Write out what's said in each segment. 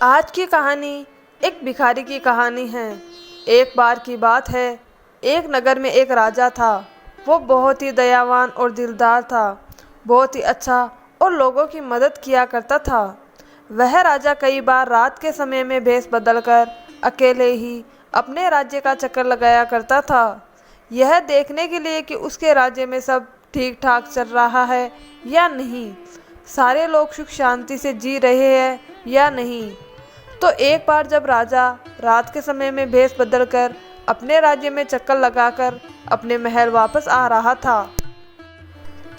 आज की कहानी एक भिखारी की कहानी है। एक बार की बात है, एक नगर में एक राजा था। वो बहुत ही दयावान और दिलदार था, बहुत ही अच्छा और लोगों की मदद किया करता था। वह राजा कई बार रात के समय में भेष बदलकर अकेले ही अपने राज्य का चक्कर लगाया करता था, यह देखने के लिए कि उसके राज्य में सब ठीक ठाक चल रहा है या नहीं, सारे लोग सुख शांति से जी रहे हैं या नहीं। तो एक बार जब राजा रात के समय में भेष बदलकर अपने राज्य में चक्कर लगाकर अपने महल वापस आ रहा था,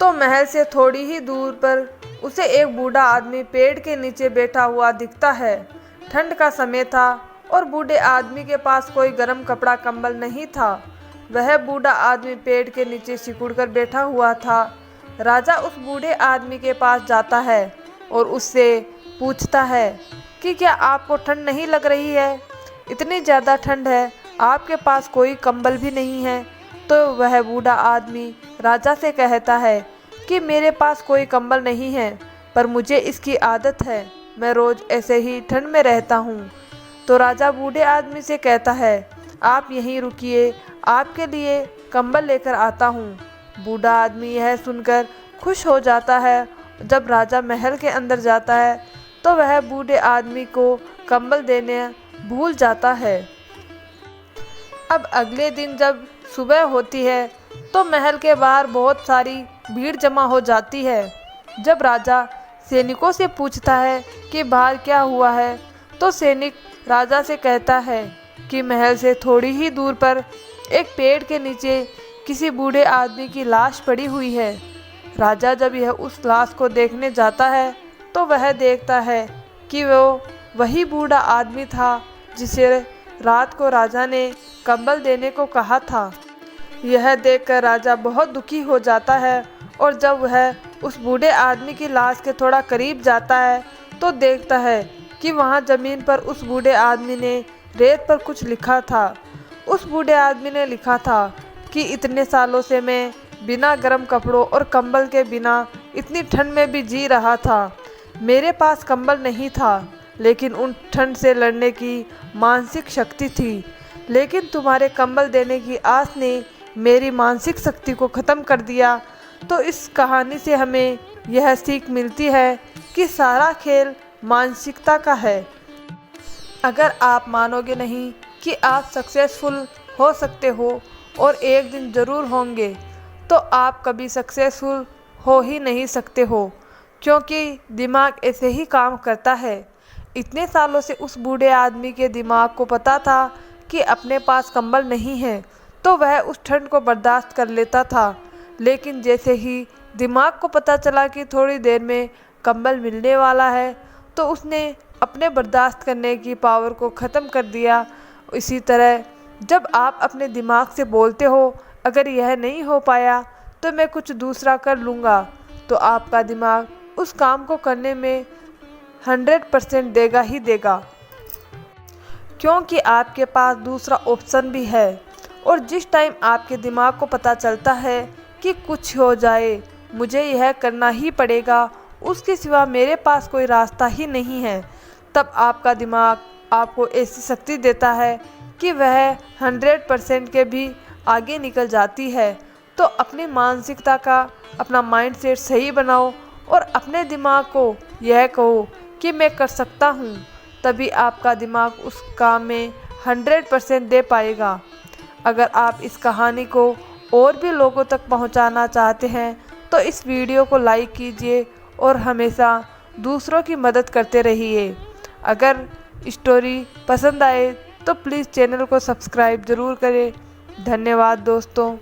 तो महल से थोड़ी ही दूर पर उसे एक बूढ़ा आदमी पेड़ के नीचे बैठा हुआ दिखता है। ठंड का समय था और बूढ़े आदमी के पास कोई गर्म कपड़ा कंबल नहीं था। वह बूढ़ा आदमी पेड़ के नीचे सिकुड़ कर बैठा हुआ था। राजा उस बूढ़े आदमी के पास जाता है और उससे पूछता है कि क्या आपको ठंड नहीं लग रही है? इतनी ज़्यादा ठंड है, आपके पास कोई कंबल भी नहीं है। तो वह बूढ़ा आदमी राजा से कहता है कि मेरे पास कोई कंबल नहीं है, पर मुझे इसकी आदत है, मैं रोज़ ऐसे ही ठंड में रहता हूँ। तो राजा बूढ़े आदमी से कहता है, आप यहीं रुकिए, आपके लिए कंबल लेकर आता हूँ। बूढ़ा आदमी यह सुनकर खुश हो जाता है। जब राजा महल के अंदर जाता है तो वह बूढ़े आदमी को कंबल देने भूल जाता है। अब अगले दिन जब सुबह होती है तो महल के बाहर बहुत सारी भीड़ जमा हो जाती है। जब राजा सैनिकों से पूछता है कि बाहर क्या हुआ है, तो सैनिक राजा से कहता है कि महल से थोड़ी ही दूर पर एक पेड़ के नीचे किसी बूढ़े आदमी की लाश पड़ी हुई है। राजा जब यह उस लाश को देखने जाता है तो वह देखता है कि वो वही बूढ़ा आदमी था जिसे रात को राजा ने कंबल देने को कहा था। यह देखकर राजा बहुत दुखी हो जाता है और जब वह उस बूढ़े आदमी की लाश के थोड़ा करीब जाता है तो देखता है कि वहाँ ज़मीन पर उस बूढ़े आदमी ने रेत पर कुछ लिखा था। उस बूढ़े आदमी ने लिखा था कि इतने सालों से मैं बिना गर्म कपड़ों और कंबल के बिना इतनी ठंड में भी जी रहा था। मेरे पास कंबल नहीं था, लेकिन उन ठंड से लड़ने की मानसिक शक्ति थी। लेकिन तुम्हारे कंबल देने की आस ने मेरी मानसिक शक्ति को ख़त्म कर दिया। तो इस कहानी से हमें यह सीख मिलती है कि सारा खेल मानसिकता का है। अगर आप मानोगे नहीं कि आप सक्सेसफुल हो सकते हो और एक दिन ज़रूर होंगे, तो आप कभी सक्सेसफुल हो ही नहीं सकते हो, क्योंकि दिमाग ऐसे ही काम करता है। इतने सालों से उस बूढ़े आदमी के दिमाग को पता था कि अपने पास कंबल नहीं है, तो वह उस ठंड को बर्दाश्त कर लेता था। लेकिन जैसे ही दिमाग को पता चला कि थोड़ी देर में कंबल मिलने वाला है, तो उसने अपने बर्दाश्त करने की पावर को ख़त्म कर दिया। इसी तरह जब आप अपने दिमाग से बोलते हो, अगर यह नहीं हो पाया तो मैं कुछ दूसरा कर लूँगा, तो आपका दिमाग उस काम को करने में 100% देगा ही देगा, क्योंकि आपके पास दूसरा ऑप्शन भी है। और जिस टाइम आपके दिमाग को पता चलता है कि कुछ हो जाए, मुझे यह करना ही पड़ेगा, उसके सिवा मेरे पास कोई रास्ता ही नहीं है, तब आपका दिमाग आपको ऐसी शक्ति देता है कि वह 100% के भी आगे निकल जाती है। तो अपनी मानसिकता का, अपना माइंडसेट सही बनाओ और अपने दिमाग को यह कहो कि मैं कर सकता हूँ, तभी आपका दिमाग उस काम में 100% दे पाएगा। अगर आप इस कहानी को और भी लोगों तक पहुँचाना चाहते हैं तो इस वीडियो को लाइक कीजिए और हमेशा दूसरों की मदद करते रहिए। अगर स्टोरी पसंद आए तो प्लीज़ चैनल को सब्सक्राइब ज़रूर करें। धन्यवाद दोस्तों।